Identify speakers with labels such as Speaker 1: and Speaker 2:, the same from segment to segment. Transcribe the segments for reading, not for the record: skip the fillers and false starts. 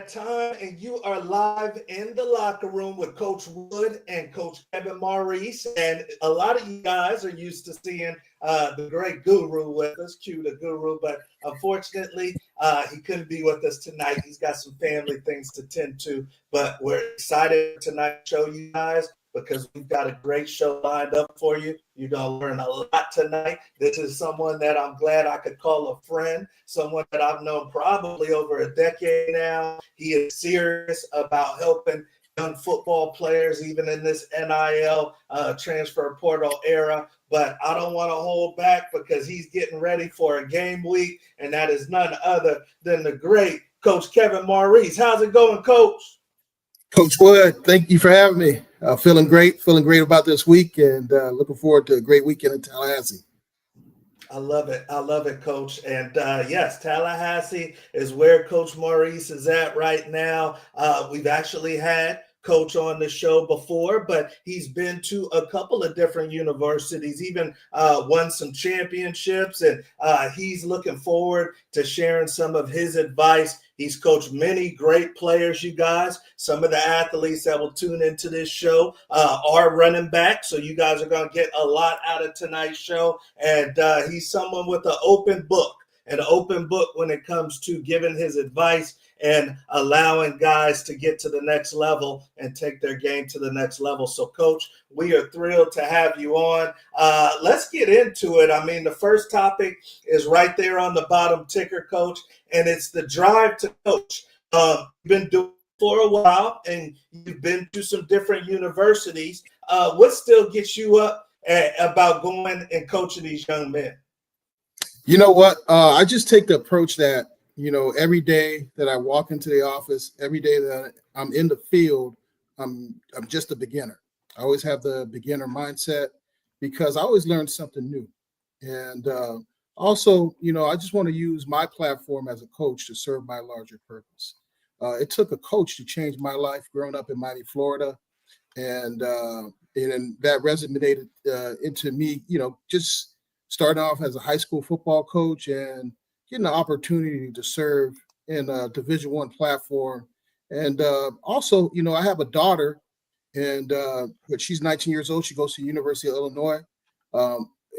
Speaker 1: that time, and you are live in the locker room with Coach Wood and Coach Kevin Maurice. And a lot of you guys are used to seeing the great Guru with us, Q the Guru, but unfortunately, he couldn't be with us tonight. He's got some family things to tend to, but we're excited tonight to show you guys because we've got a great show lined up for you. You're going to learn a lot tonight. This is someone that I'm glad I could call a friend, someone that I've known probably over a decade now. He is serious about helping young football players, even in this NIL transfer portal era. But I don't want to hold back because he's getting ready for a game week, and that is none other than the great Coach Kevin Maurice. How's it going, Coach?
Speaker 2: Coach Wood, thank you for having me. Feeling great about this week, and looking forward to a great weekend in Tallahassee.
Speaker 1: I love it, Coach. And yes, Tallahassee is where Coach Maurice is at right now. We've actually had Coach on the show before, but he's been to a couple of different universities, even won some championships, and he's looking forward to sharing some of his advice. He's coached many great players, you guys. Some of the athletes that will tune into this show are running back, so you guys are going to get a lot out of tonight's show. And he's someone with an open book when it comes to giving his advice and allowing guys to get to the next level and take their game to the next level. So, Coach, we are thrilled to have you on. Let's get into it. I mean, the first topic is right there on the bottom ticker, Coach, and it's the drive to coach. You've been doing it for a while, and you've been to some different universities. What still gets you up about going and coaching these young men?
Speaker 2: You know what? I just take the approach that, every day that I walk into the office, every day that I'm in the field, I'm just a beginner. I always have the beginner mindset because I always learn something new. And also, I just want to use my platform as a coach to serve my larger purpose. It took a coach to change my life growing up in Miami, Florida. And that resonated into me, just starting off as a high school football coach and getting the opportunity to serve in a Division I platform. And also, I have a daughter, and but she's 19 years old. She goes to the University of Illinois.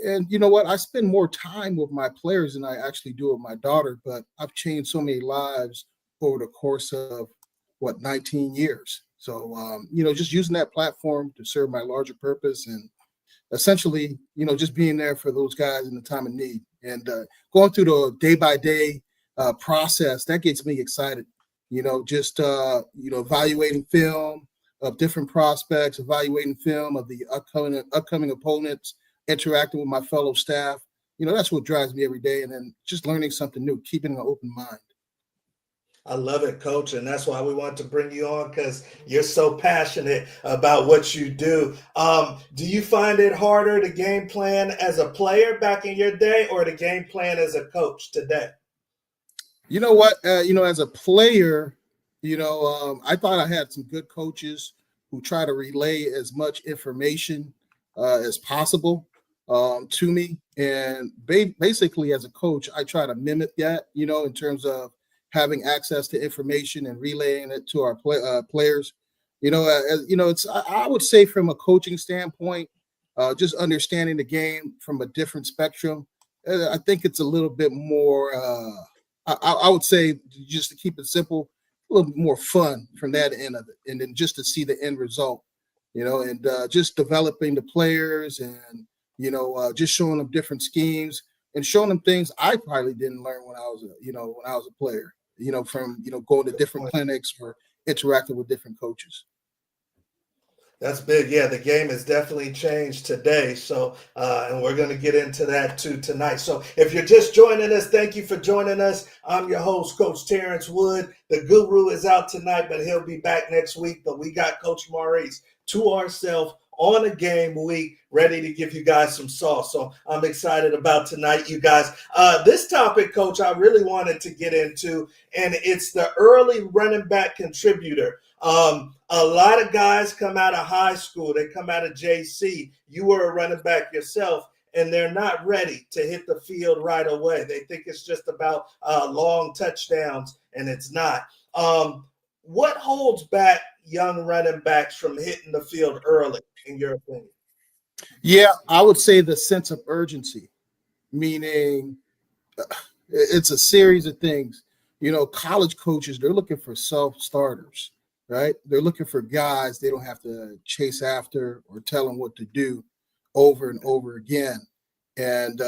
Speaker 2: And you know what? I spend more time with my players than I actually do with my daughter, but I've changed so many lives over the course of, 19 years. So, just using that platform to serve my larger purpose and essentially, just being there for those guys in the time of need and going through the day-by-day process, that gets me excited. Evaluating film of different prospects, evaluating film of the upcoming opponents, interacting with my fellow staff. That's what drives me every day. And then just learning something new, keeping an open mind.
Speaker 1: I love it, Coach, and that's why we want to bring you on because you're so passionate about what you do. Do you find it harder to game plan as a player back in your day or to game plan as a coach today?
Speaker 2: You know what? As a player, I thought I had some good coaches who try to relay as much information as possible to me. And basically, as a coach, I try to mimic that, in terms of having access to information and relaying it to our players. I would say from a coaching standpoint, just understanding the game from a different spectrum. I think it's a little bit more, I would say, just to keep it simple, a little bit more fun from that end of it. And then just to see the end result, and just developing the players and, just showing them different schemes and showing them things I probably didn't learn when I was a player. From going to different clinics or interacting with different coaches.
Speaker 1: That's big. Yeah, the game has definitely changed today. So, and we're going to get into that too tonight. So if you're just joining us, thank you for joining us. I'm your host, Coach Terrence Wood. The Guru is out tonight, but he'll be back next week. But we got Coach Maurice to ourselves on a game week, ready to give you guys some sauce. So I'm excited about tonight, you guys. This topic, Coach, I really wanted to get into, and it's the early running back contributor. A lot of guys come out of high school. They come out of JC. You were a running back yourself, and they're not ready to hit the field right away. They think it's just about long touchdowns, and it's not. what holds back young running backs from hitting the field early, in your opinion?
Speaker 2: Yeah, I would say the sense of urgency, meaning it's a series of things. College coaches, they're looking for self starters, right? They're looking for guys they don't have to chase after or tell them what to do over and over again. And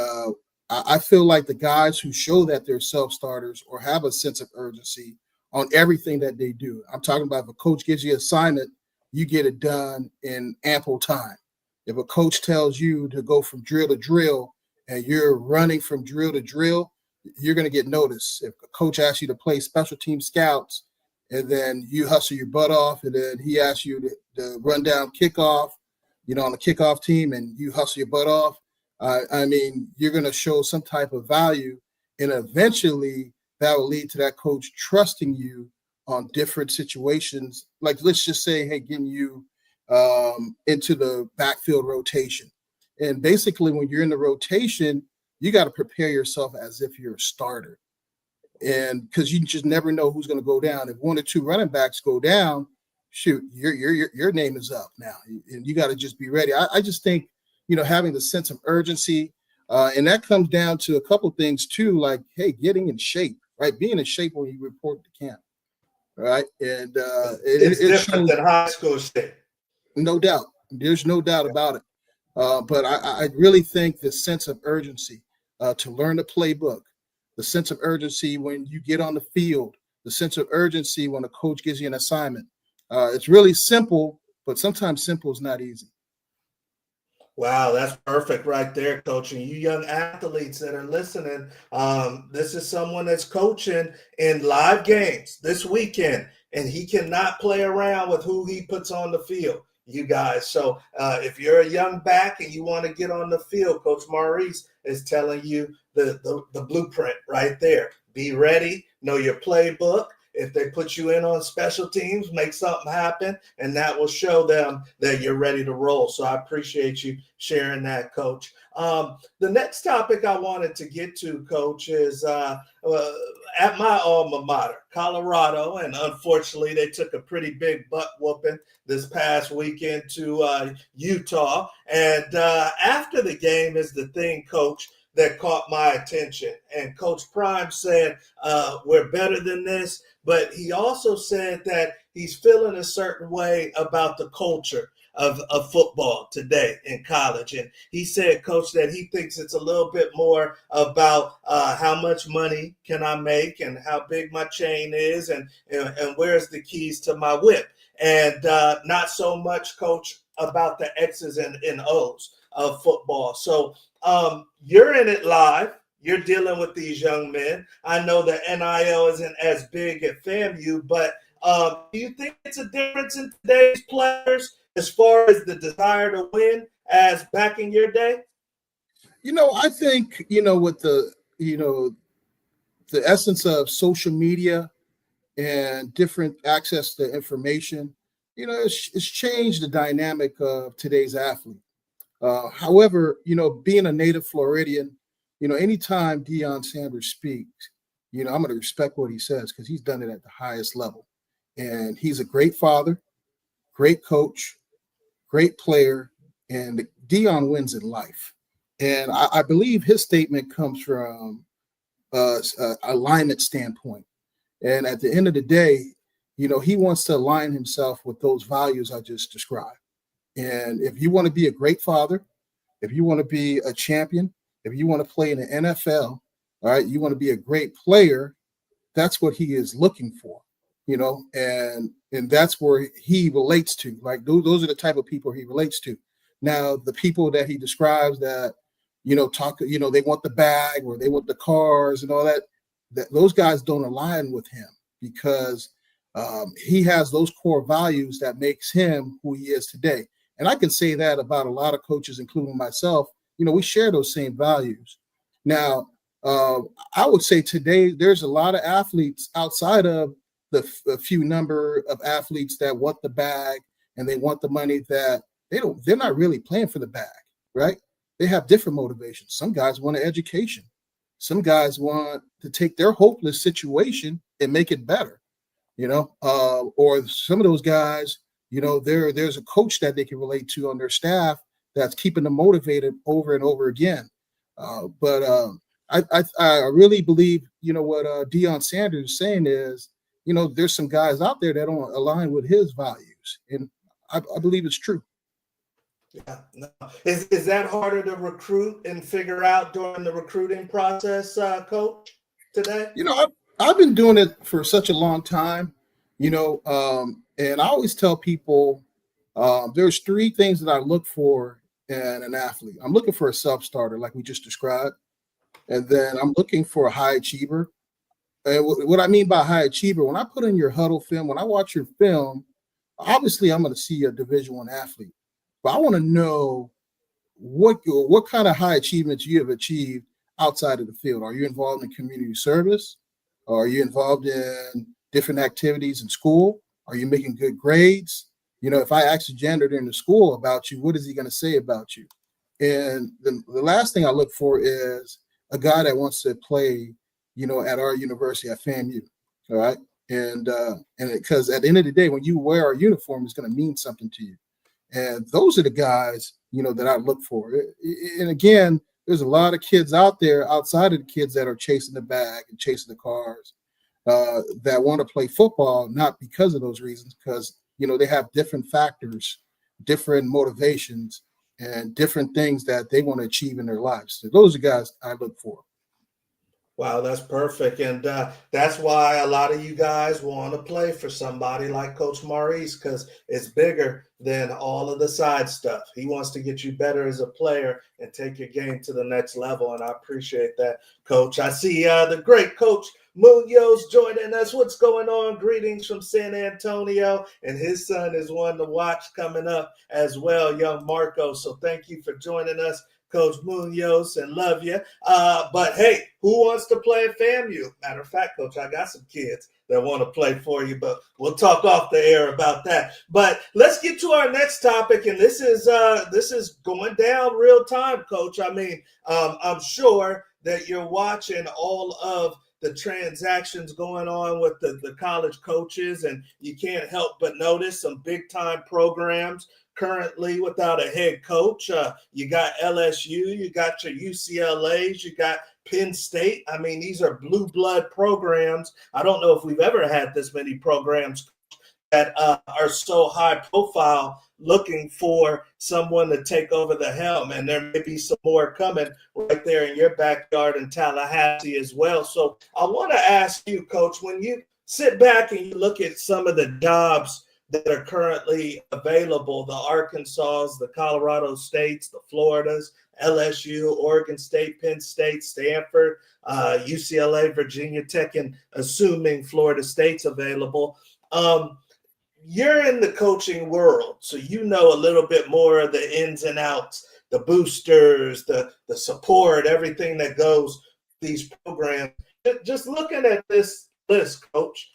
Speaker 2: I feel like the guys who show that they're self starters or have a sense of urgency on everything that they do. I'm talking about if a coach gives you an assignment, you get it done in ample time. If a coach tells you to go from drill to drill and you're running from drill to drill, you're going to get noticed. If a coach asks you to play special team scouts and then you hustle your butt off and then he asks you to run down kickoff, on the kickoff team and you hustle your butt off, I mean, you're going to show some type of value, and eventually that will lead to that coach trusting you on different situations. Like, let's just say, hey, getting you into the backfield rotation. And basically, when you're in the rotation, you got to prepare yourself as if you're a starter. And because you just never know who's going to go down. If one or two running backs go down, shoot, your name is up now, and you got to just be ready. I just think having the sense of urgency, and that comes down to a couple things too, like hey, getting in shape, right? Being in shape when you report to camp, right? And
Speaker 1: It's
Speaker 2: it
Speaker 1: different
Speaker 2: shows,
Speaker 1: than high school shape.
Speaker 2: no doubt. There's no doubt about it. But I really think the sense of urgency to learn the playbook, the sense of urgency when you get on the field, the sense of urgency when a coach gives you an assignment. It's really simple, but sometimes simple is not easy.
Speaker 1: Wow, that's perfect right there, Coach. And you young athletes that are listening, this is someone that's coaching in live games this weekend, and he cannot play around with who he puts on the field, you guys. So if you're a young back and you want to get on the field, Coach Maurice is telling you the blueprint right there. Be ready, know your playbook. If they put you in on special teams, make something happen, and that will show them that you're ready to roll. So I appreciate you sharing that, Coach. The next topic I wanted to get to, Coach, is at my alma mater, Colorado, and unfortunately they took a pretty big butt whooping this past weekend to Utah. And after the game is the thing, Coach, that caught my attention. And Coach Prime said, we're better than this. But he also said that he's feeling a certain way about the culture of football today in college. And he said, Coach, that he thinks it's a little bit more about how much money can I make and how big my chain is and where's the keys to my whip. And not so much, Coach, about the X's and O's of football. So you're in it live. You're dealing with these young men. I know the NIL isn't as big at FAMU, but do you think it's a difference in today's players as far as the desire to win as back in your day?
Speaker 2: I think, with the essence of social media and different access to information, it's changed the dynamic of today's athlete. However, being a native Floridian, anytime Deion Sanders speaks, I'm going to respect what he says because he's done it at the highest level. And he's a great father, great coach, great player, and Deion wins in life. And I believe his statement comes from alignment standpoint. And at the end of the day, he wants to align himself with those values I just described. And if you want to be a great father, if you want to be a champion, if you want to play in the NFL, all right, you want to be a great player, that's what he is looking for, and that's where he relates to. Like those are the type of people he relates to. Now, the people that he describes that, they want the bag or they want the cars and all that those guys don't align with him because he has those core values that makes him who he is today. And I can say that about a lot of coaches, including myself. We share those same values. Now, I would say today there's a lot of athletes outside of the few number of athletes that want the bag and they want the money that they're not really playing for the bag, right? They have different motivations. Some guys want an education. Some guys want to take their hopeless situation and make it better. or some of those guys, there's a coach that they can relate to on their staff that's keeping them motivated over and over again. But I really believe, what Deion Sanders is saying is, there's some guys out there that don't align with his values, and I believe it's true.
Speaker 1: Yeah. No. Is that harder to recruit and figure out during the recruiting process, Coach, today?
Speaker 2: I've been doing it for such a long time, and I always tell people there's three things that I look for in an athlete. I'm looking for a self-starter, like we just described, and then I'm looking for a high achiever. And what I mean by high achiever, when I put in your huddle film, when I watch your film, obviously I'm going to see a Division I athlete, but I want to know what kind of high achievements you have achieved outside of the field. Are you involved in community service? Are you involved in different activities in school? Are you making good grades? If I ask a janitor in the school about you, what is he going to say about you? And the last thing I look for is a guy that wants to play, at our university at FAMU. All right. And because at the end of the day, when you wear our uniform, it's going to mean something to you. And those are the guys, that I look for. And again, there's a lot of kids out there outside of the kids that are chasing the bag and chasing the cars that want to play football, not because of those reasons, because, they have different factors, different motivations, and different things that they want to achieve in their lives. So those are guys I look for.
Speaker 1: Wow, that's perfect. And that's why a lot of you guys want to play for somebody like Coach Maurice, because it's bigger than all of the side stuff. He wants to get you better as a player and take your game to the next level. And I appreciate that, Coach. I see the great Coach Munoz joining us. What's going on? Greetings from San Antonio. And his son is one to watch coming up as well, young Marco. So thank you for joining us, Coach Munoz, and love you. But hey, who wants to play at FAMU? Matter of fact, Coach, I got some kids that want to play for you, but we'll talk off the air about that. But let's get to our next topic, and this is going down real time, Coach. I mean, I'm sure that you're watching all of the transactions going on with the college coaches, and you can't help but notice some big time programs currently without a head coach. You got LSU, you got your UCLAs, you got Penn State. I mean, these are blue blood programs. I don't know if we've ever had this many programs that are so high profile, looking for someone to take over the helm. And there may be some more coming right there in your backyard in Tallahassee as well. So I want to ask you, Coach, when you sit back and you look at some of the jobs that are currently available, the Arkansas, the Colorado States, the Floridas, LSU, Oregon State, Penn State, Stanford, UCLA, Virginia Tech, and assuming Florida State's available. You're in the coaching world, so you know a little bit more of the ins and outs, the boosters, the support, everything that goes with these programs. Just looking at this list, Coach,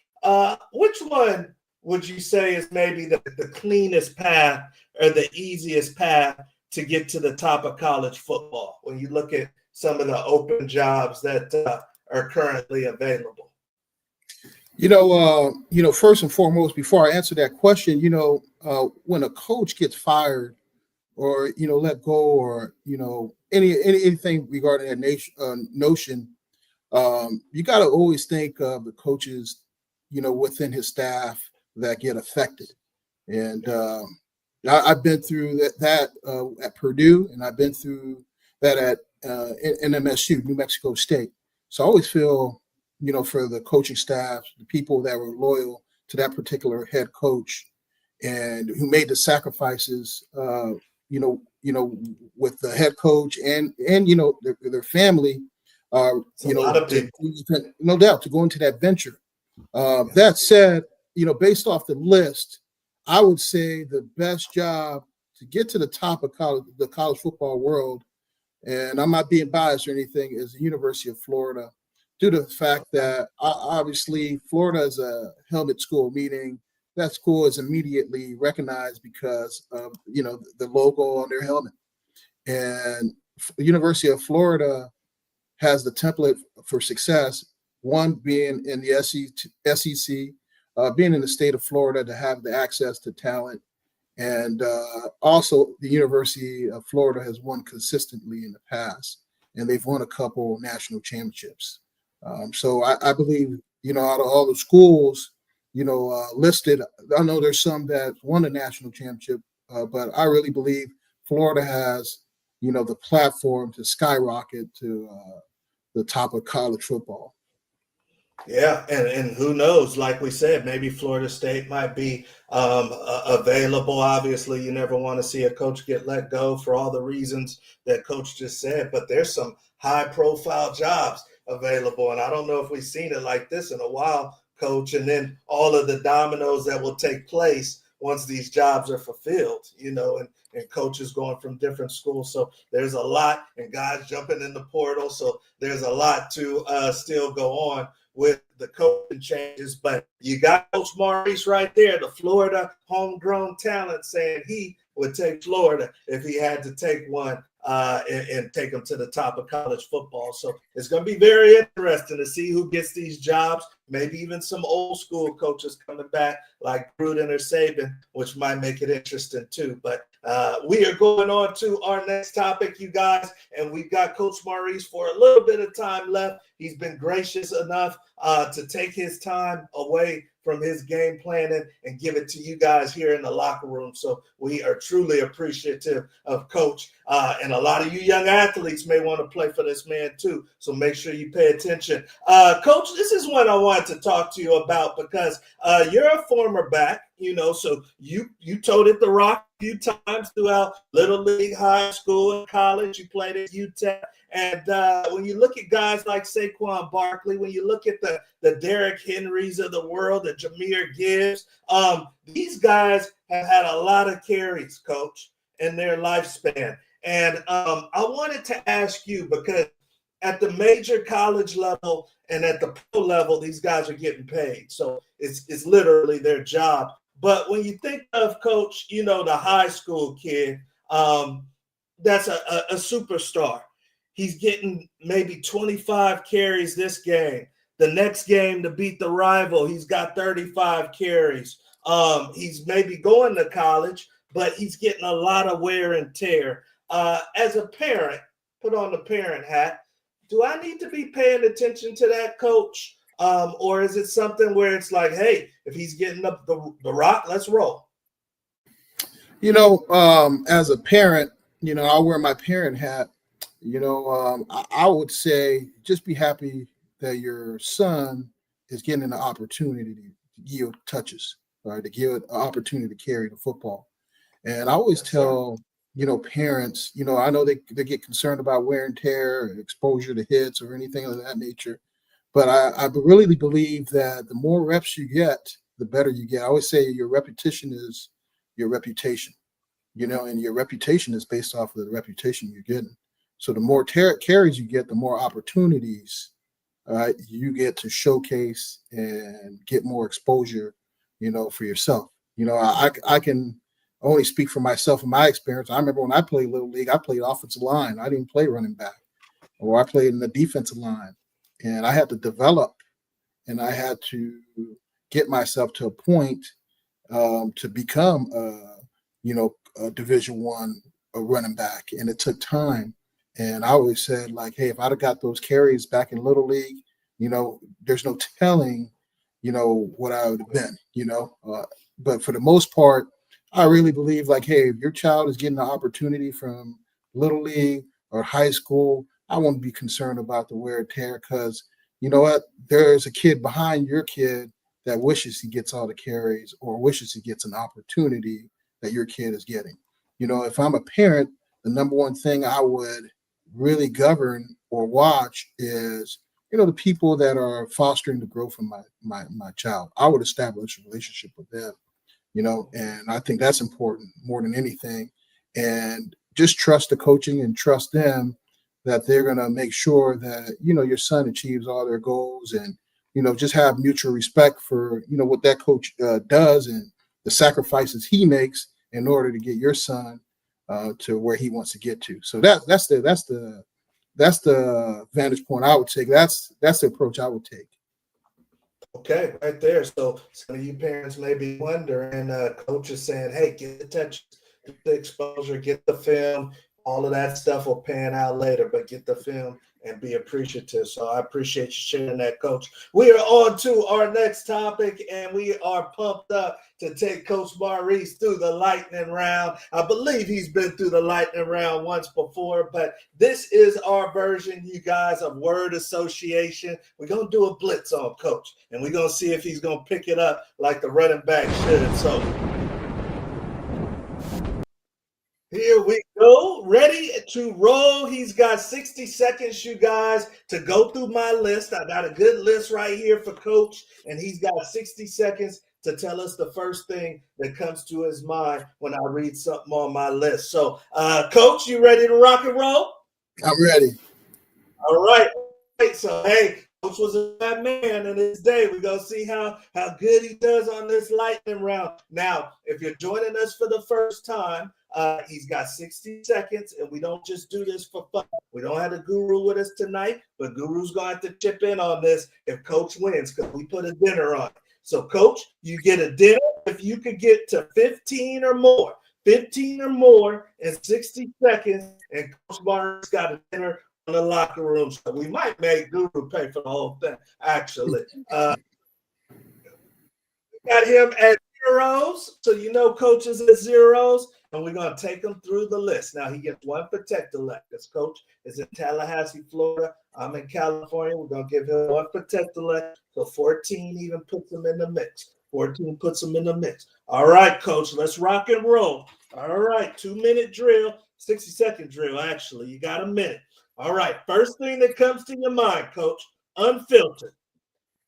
Speaker 1: which one would you say is maybe the cleanest path or the easiest path to get to the top of college football when you look at some of the open jobs that are currently available?
Speaker 2: First and foremost, before I answer that question, when a coach gets fired or, let go or, anything regarding that notion, you got to always think of the coaches, within his staff that get affected. And I've been through that at Purdue, and I've been through that at NMSU, New Mexico State. So I always feel, for the coaching staff, the people that were loyal to that particular head coach and who made the sacrifices, with the head coach and their family, no doubt to go into that venture. That said, based off the list, I would say the best job to get to the top of the college football world, and I'm not being biased or anything, is the University of Florida, due to the fact that obviously Florida is a helmet school, meaning that school is immediately recognized because of the logo on their helmet. And the University of Florida has the template for success, one being in the SEC, being in the state of Florida, to have the access to talent. And also, the University of Florida has won consistently in the past, and they've won a couple national championships. So I believe, out of all the schools, listed, I know there's some that won a national championship, but I really believe Florida has, the platform to skyrocket to the top of college football.
Speaker 1: Yeah, and who knows? Like we said, maybe Florida State might be available. Obviously, you never want to see a coach get let go for all the reasons that Coach just said. But there's some high-profile jobs available, and I don't know if we've seen it like this in a while, Coach. And then all of the dominoes that will take place once these jobs are fulfilled, and coaches going from different schools. So there's a lot, and guys jumping in the portal. So there's a lot to still go on with the coaching changes, but you got Coach Maurice right there, the Florida homegrown talent, saying he would take Florida if he had to take one and take them to the top of college football. So it's going to be very interesting to see who gets these jobs, maybe even some old school coaches coming back like Gruden or Saban, which might make it interesting too. But we are going on to our next topic, you guys, and we've got Coach Maurice for a little bit of time left. He's been gracious enough to take his time away from his game planning and give it to you guys here in the locker room. So we are truly appreciative of Coach. And a lot of you young athletes may want to play for this man too. So make sure you pay attention. Coach, this is what I wanted to talk to you about because you're a former back, so you toted the rock a few times throughout Little League, high school, and college. You played at UTEP. And when you look at guys like Saquon Barkley, when you look at the Derrick Henrys of the world, the Jahmyr Gibbs, these guys have had a lot of carries, Coach, in their lifespan. And I wanted to ask you, because at the major college level and at the pro level, these guys are getting paid. So it's literally their job. But when you think of, Coach, the high school kid, that's a superstar. He's getting maybe 25 carries this game. The next game to beat the rival, he's got 35 carries. He's maybe going to college, but he's getting a lot of wear and tear. As a parent, put on the parent hat, do I need to be paying attention to that, Coach? Or is it something where it's like, hey, if he's getting up the rock, let's roll?
Speaker 2: As a parent, I wear my parent hat. I would say just be happy that your son is getting an opportunity to yield touches, right? To give an opportunity to carry the football. And I always tell, parents, I know they get concerned about wear and tear, or exposure to hits or anything of that nature. But I really believe that the more reps you get, the better you get. I always say your repetition is your reputation, and your reputation is based off of the reputation you're getting. So the more carries you get, the more opportunities you get to showcase and get more exposure, for yourself. I can only speak for myself and my experience. I remember when I played Little League, I played offensive line. I didn't play running back, or I played in the defensive line. And I had to develop, and I had to get myself to a point to become, a Division I running back. And it took time. And I always said, like, hey, if I'd have got those carries back in Little League, there's no telling, what I would have been, but for the most part, I really believe, like, hey, if your child is getting the opportunity from Little League or high school, I won't be concerned about the wear and tear, because you know what? There's a kid behind your kid that wishes he gets all the carries or wishes he gets an opportunity that your kid is getting. If I'm a parent, the number one thing I would really govern or watch is, the people that are fostering the growth of my child. I would establish a relationship with them, and I think that's important more than anything. And just trust the coaching and trust them that they're going to make sure that, your son achieves all their goals, and, just have mutual respect for, what that coach does and the sacrifices he makes in order to get your son to where he wants to get to. So that's the vantage point I would take. That's the approach I would take.
Speaker 1: Okay, right there. So some of you parents may be wondering, coach is saying, hey, get the touch, get the exposure, get the film. All of that stuff will pan out later, but get the film and be appreciative. So I appreciate you sharing that, coach. We are on to our next topic, and we are pumped up to take Coach Maurice through the lightning round. I believe he's been through the lightning round once before, but this is our version, you guys, of word association. We're going to do a blitz on Coach, and we're going to see if he's going to pick it up like the running back should. So here we go, ready to roll. He's got 60 seconds, you guys, to go through my list. I got a good list right here for Coach, and he's got 60 seconds to tell us the first thing that comes to his mind when I read something on my list. So, Coach, you ready to rock and roll?
Speaker 2: I'm ready.
Speaker 1: All right. So, hey, Coach was a bad man in his day. We're going to see how good he does on this lightning round. Now, if you're joining us for the first time, he's got 60 seconds, and we don't just do this for fun. We don't have a guru with us tonight, but Guru's going to have to chip in on this if Coach wins because we put a dinner on it. So, Coach, you get a dinner if you could get to 15 or more in 60 seconds, and Coach Maurice got a dinner in the locker room. So we might make Guru pay for the whole thing, actually. Got him at zeros, so you know Coach is at zeros, and we're going to take him through the list. Now, he gets one protect-elect because Coach is in Tallahassee, Florida. I'm in California. We're going to give him one protect-elect, so 14 even puts him in the mix. 14 puts him in the mix. All right, Coach, let's rock and roll. All right, 2-minute drill, 60-second drill, actually. You got a minute. All right, first thing that comes to your mind, Coach, unfiltered.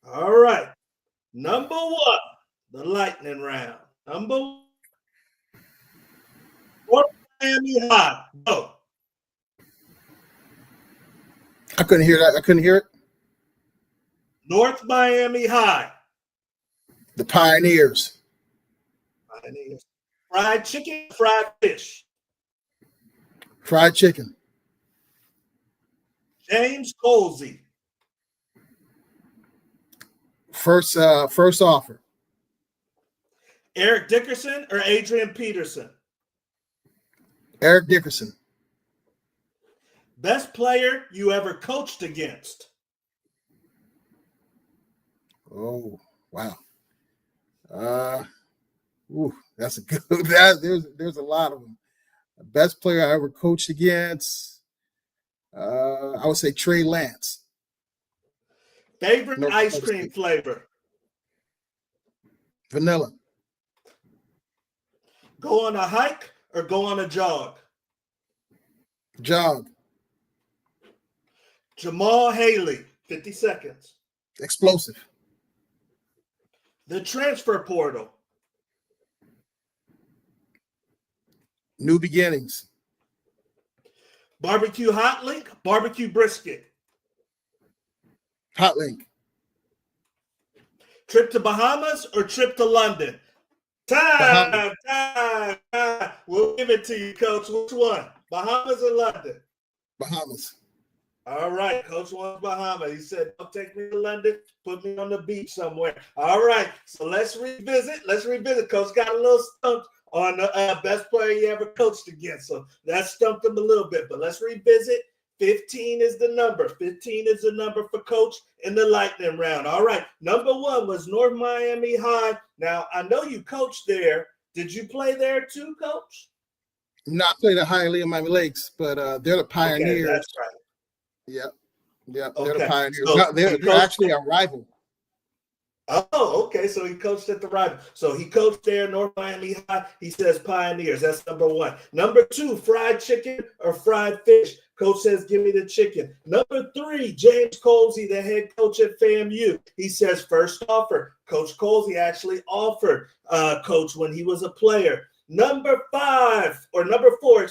Speaker 1: All right, number one, the lightning round. Number one, North Miami High. Go.
Speaker 2: I couldn't hear that. I couldn't hear it.
Speaker 1: North Miami High.
Speaker 2: The Pioneers.
Speaker 1: Pioneers. Fried chicken, fried fish.
Speaker 2: Fried chicken.
Speaker 1: James Colsey.
Speaker 2: First offer.
Speaker 1: Eric Dickerson or Adrian Peterson?
Speaker 2: Eric Dickerson.
Speaker 1: Best player you ever coached against?
Speaker 2: Oh, wow. That's a good. There's a lot of them. Best player I ever coached against. I would say Trey Lance.
Speaker 1: Favorite ice cream flavor?
Speaker 2: Vanilla.
Speaker 1: Go on a hike or go on a jog?
Speaker 2: Jog.
Speaker 1: Jamal Haley, 50 seconds.
Speaker 2: Explosive.
Speaker 1: The transfer portal.
Speaker 2: New beginnings.
Speaker 1: Barbecue hot link, barbecue brisket.
Speaker 2: Hot link.
Speaker 1: Trip to Bahamas or trip to London? Time. We'll give it to you, Coach. Which one? Bahamas or London?
Speaker 2: Bahamas.
Speaker 1: All right, Coach wants Bahamas. He said, don't take me to London. Put me on the beach somewhere. All right, so let's revisit. Coach got a little stumped on the best player you ever coached against. So that stumped him a little bit, but let's revisit. 15 is the number. 15 is the number for Coach in the lightning round. All right, number one was North Miami High. Now, I know you coached there. Did you play there too, Coach?
Speaker 2: No, I played at Hialeah, Miami Lakes, but they're the Pioneers.
Speaker 1: Okay, that's right.
Speaker 2: Yep.
Speaker 1: Okay.
Speaker 2: They're the Pioneers.
Speaker 1: So
Speaker 2: No, they're actually a rival.
Speaker 1: Oh, okay. So he coached at the rival. So he coached there, North Miami High. He says Pioneers. That's number one. Number two, fried chicken or fried fish. Coach says, give me the chicken. Number three, James Colsey, the head coach at FAMU. He says, first offer. Coach Colsey actually offered Coach when he was a player. Number four,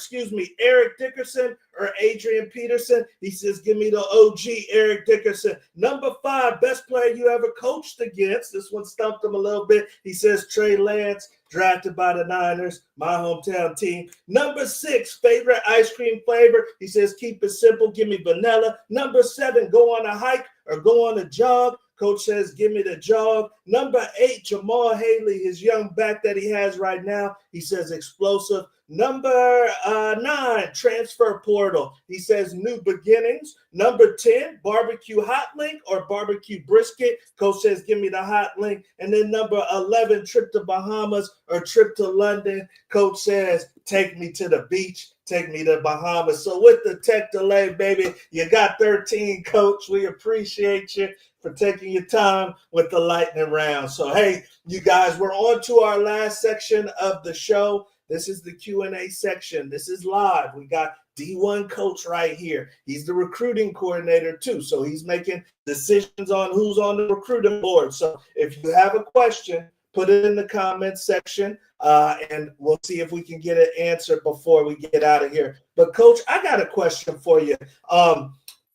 Speaker 1: Eric Dickerson or Adrian Peterson. He says, give me the OG, Eric Dickerson. Number five, best player you ever coached against. This one stumped him a little bit. He says, Trey Lance, drafted by the Niners, my hometown team. Number six, favorite ice cream flavor. He says, keep it simple, give me vanilla. Number seven, go on a hike or go on a jog. Coach says, give me the jog. Number 8, Jamal Haley, his young back that he has right now. He says explosive. Number 9, transfer portal. He says new beginnings. Number 10, barbecue hot link or barbecue brisket. Coach says, give me the hot link. And then number 11, trip to Bahamas or trip to London. Coach says, take me to the beach. Take me to Bahamas. So with the tech delay, baby, you got 13, Coach. We appreciate you for taking your time with the lightning round. So, hey, you guys, we're on to our last section of the show. This is the Q&A section. This is live. We got D1 Coach right here. He's the recruiting coordinator too. So he's making decisions on who's on the recruiting board. So if you have a question, put it in the comments section, and we'll see if we can get an answer before we get out of here. But, Coach, I got a question for you.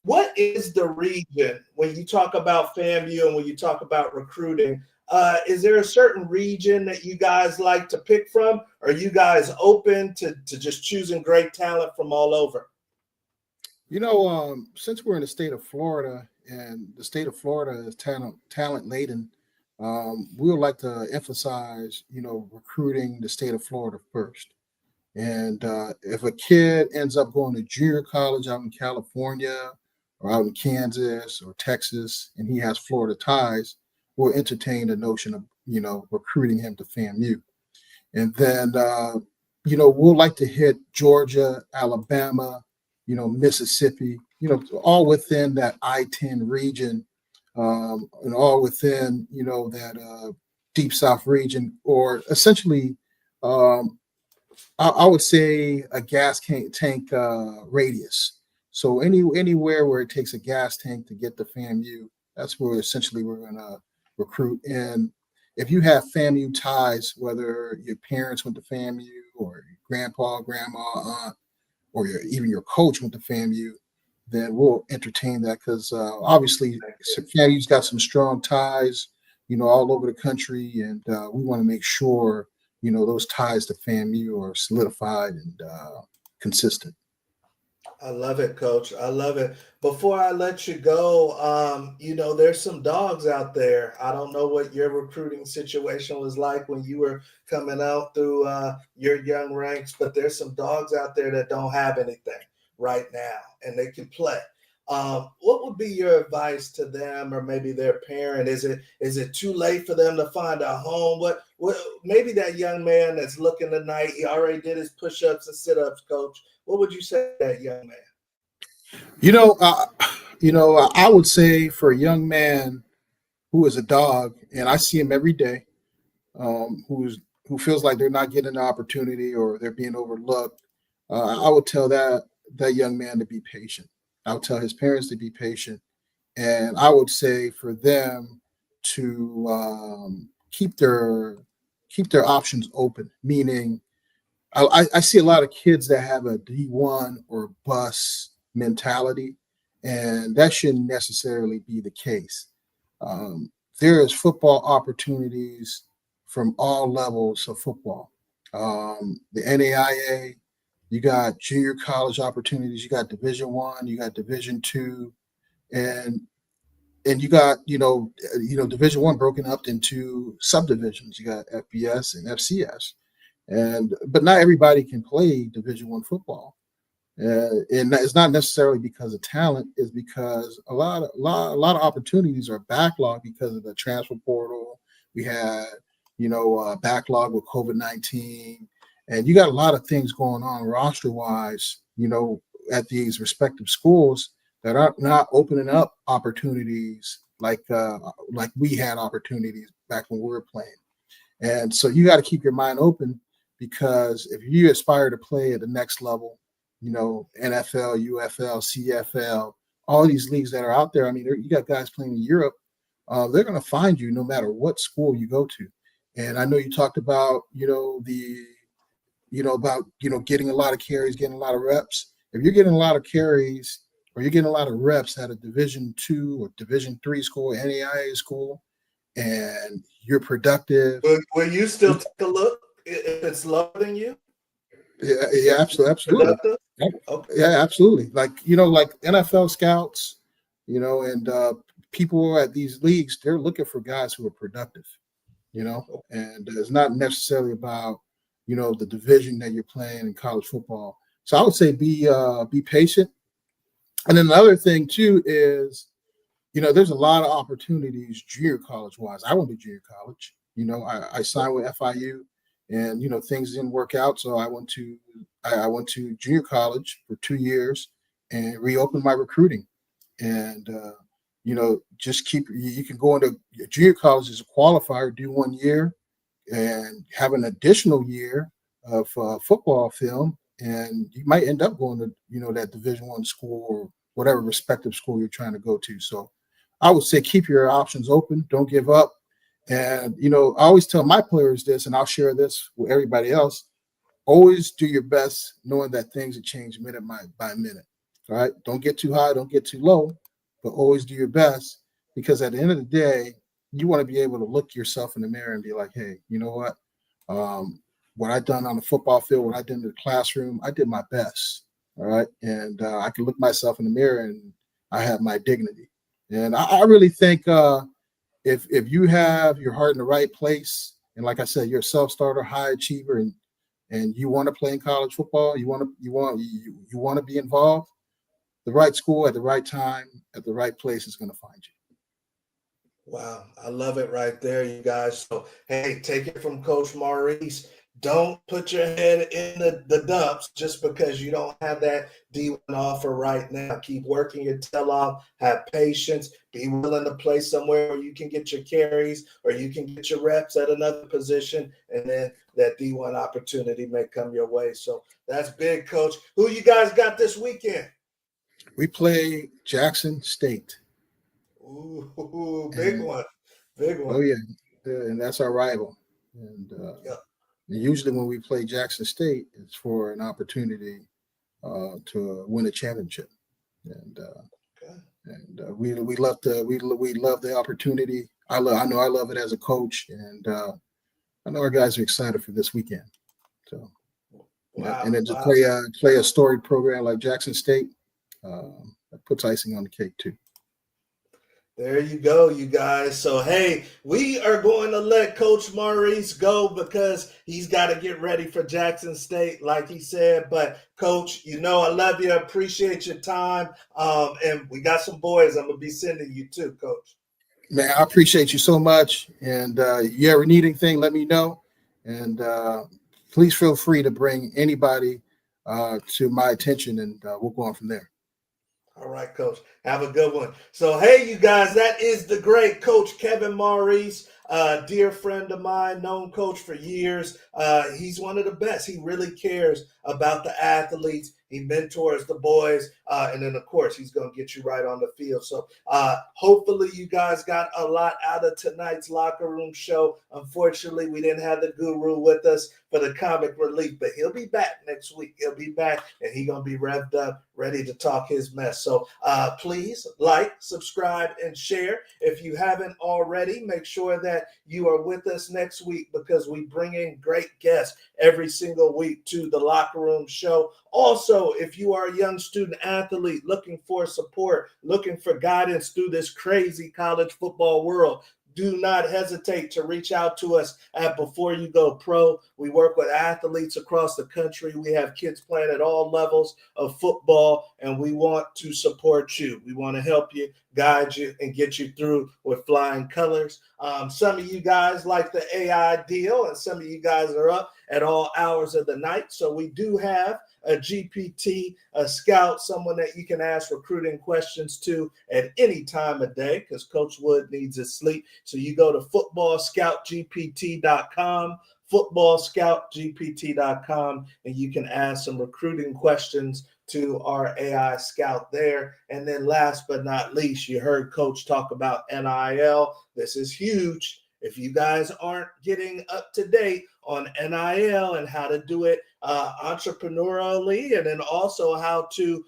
Speaker 1: What is the region when you talk about FAMU and when you talk about recruiting? Is there a certain region that you guys like to pick from? Are you guys open to just choosing great talent from all over?
Speaker 2: Since we're in the state of Florida and the state of Florida is talent laden, we would like to emphasize, recruiting the state of Florida first. And if a kid ends up going to junior college out in California or out in Kansas or Texas, and he has Florida ties, we'll entertain the notion of, recruiting him to FAMU. And then, we'll like to hit Georgia, Alabama, Mississippi, all within that I-10 region, and all within, that Deep South region, or essentially, I would say a gas tank radius. So anywhere where it takes a gas tank to get to FAMU, that's where essentially we're going to recruit. And if you have FAMU ties, whether your parents went to FAMU or your grandpa, grandma, aunt, or even your coach went to FAMU, then we'll entertain that because obviously FAMU's got some strong ties, all over the country, and we want to make sure, those ties to FAMU are solidified and consistent.
Speaker 1: I love it, Coach. I love it. Before I let you go, there's some dogs out there. I don't know what your recruiting situation was like when you were coming out through your young ranks, but there's some dogs out there that don't have anything right now, and they can play. What would be your advice to them or maybe their parent? Is it too late for them to find a home? What maybe that young man that's looking tonight, he already did his push-ups and sit-ups, Coach. What would you say to that young man?
Speaker 2: I would say for a young man who is a dog, and I see him every day, who feels like they're not getting an opportunity or they're being overlooked, I would tell that young man to be patient. I would tell his parents to be patient, and I would say for them to keep their options open. Meaning, I see a lot of kids that have a D1 or bus mentality, and that shouldn't necessarily be the case. There is football opportunities from all levels of football. The NAIA, you got junior college opportunities, you got Division I, you got Division II, and you got Division I broken up into subdivisions. You got FBS and FCS. But not everybody can play Division I football, and it's not necessarily because of talent. It's because a lot of opportunities are backlogged because of the transfer portal. We had backlog with COVID-19, and you got a lot of things going on roster wise. At these respective schools that are not opening up opportunities like we had opportunities back when we were playing. And so you got to keep your mind open. Because if you aspire to play at the next level, NFL, UFL, CFL, all these leagues that are out there, I mean, you got guys playing in Europe, they're going to find you no matter what school you go to. And I know you talked about, getting a lot of carries, getting a lot of reps. If you're getting a lot of carries or you're getting a lot of reps at a Division II or Division III school, NAIA school, and you're productive.
Speaker 1: Will you still take a look if it's lower than you?
Speaker 2: Yeah, absolutely.
Speaker 1: Okay.
Speaker 2: Yeah, absolutely. Like NFL scouts, and people at these leagues, they're looking for guys who are productive, and it's not necessarily about, the division that you're playing in college football. So I would say be patient. And then another thing too is, there's a lot of opportunities junior college wise. I went to junior college. I signed with FIU, and things didn't work out, so I went to junior college for 2 years and reopened my recruiting. And just you can go into junior college as a qualifier, do 1 year, and have an additional year of football film, and you might end up going to that Division I school or whatever respective school you're trying to go to. So I would say keep your options open, don't give up. And I always tell my players this, and I'll share this with everybody else: always do your best, knowing that things will change minute by minute. All right, don't get too high, don't get too low, but always do your best, because at the end of the day, you want to be able to look yourself in the mirror and be like, hey, you know what? What I done on the football field, what I did in the classroom, I did my best. All right. And I can look myself in the mirror and I have my dignity. And I really think if you have your heart in the right place, and like I said, you're a self-starter, high achiever, and you want to play in college football, you want to be involved, the right school at the right time at the right place is going to find you.
Speaker 1: Wow, I love it right there, you guys. So, hey, take it from Coach Maurice. Don't put your head in the dumps just because you don't have that D1 offer right now. Keep working your tail off. Have patience. Be willing to play somewhere where you can get your carries or you can get your reps at another position, and then that D1 opportunity may come your way. So that's big, Coach. Who you guys got this weekend?
Speaker 2: We play Jackson State.
Speaker 1: Ooh, big one. Big one.
Speaker 2: Oh, yeah. And that's our rival. And usually when we play Jackson State, it's for an opportunity to win a championship. And we love the opportunity. I know I love it as a coach, and I know our guys are excited for this weekend. So, and then to play a storied program like Jackson State, that puts icing on the cake too.
Speaker 1: There you go, you guys. So, hey, we are going to let Coach Maurice go because he's got to get ready for Jackson State, like he said. But, Coach, I love you. I appreciate your time. And we got some boys I'm going to be sending you too, Coach.
Speaker 2: Man, I appreciate you so much. And you ever need anything, let me know. And please feel free to bring anybody to my attention, and we'll go on from there.
Speaker 1: All right, Coach. Have a good one. So, hey, you guys, that is the great Coach Kevin Maurice, dear friend of mine, known Coach for years. He's one of the best. He really cares about the athletes. He mentors the boys. And then, of course, he's going to get you right on the field. So hopefully you guys got a lot out of tonight's locker room show. Unfortunately, we didn't have the guru with us for the comic relief, but he'll be back next week. He'll be back, and he's going to be revved up, ready to talk his mess. So please like, subscribe, and share. If you haven't already, make sure that you are with us next week because we bring in great guests every single week to the locker room show. Also, if you are a young student athlete looking for support, looking for guidance through this crazy college football world, do not hesitate to reach out to us at Before You Go Pro. We work with athletes across the country. We have kids playing at all levels of football, and we want to support you. We want to help you, guide you, and get you through with flying colors. Some of you guys like the AI deal, and some of you guys are up at all hours of the night. So we do have a GPT, a scout, someone that you can ask recruiting questions to at any time of day because Coach Wood needs his sleep. So you go to footballscoutgpt.com, footballscoutgpt.com, and you can ask some recruiting questions to our AI scout there. And then last but not least, you heard Coach talk about NIL. This is huge. If you guys aren't getting up to date on NIL and how to do it entrepreneurially, and then also how to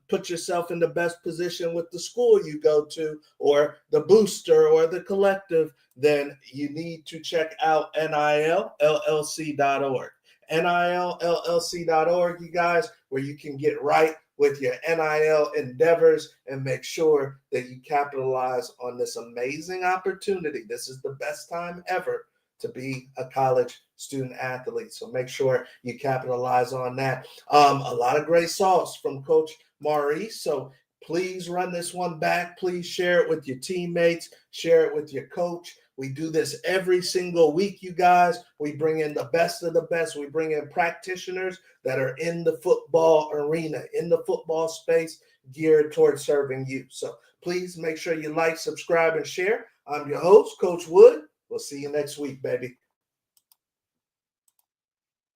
Speaker 1: put yourself in the best position with the school you go to or the booster or the collective, then you need to check out NILLLC.org. NILLLC.org, you guys, where you can get right with your NIL endeavors and make sure that you capitalize on this amazing opportunity. This is the best time ever to be a college student athlete. So make sure you capitalize on that. A lot of great sauce from Coach Maurice. So please run this one back. Please share it with your teammates, share it with your coach. We do this every single week, you guys. We bring in the best of the best. We bring in practitioners that are in the football arena, in the football space, geared towards serving you. So please make sure you like, subscribe, and share. I'm your host, Coach Wood. We'll see you next week, baby.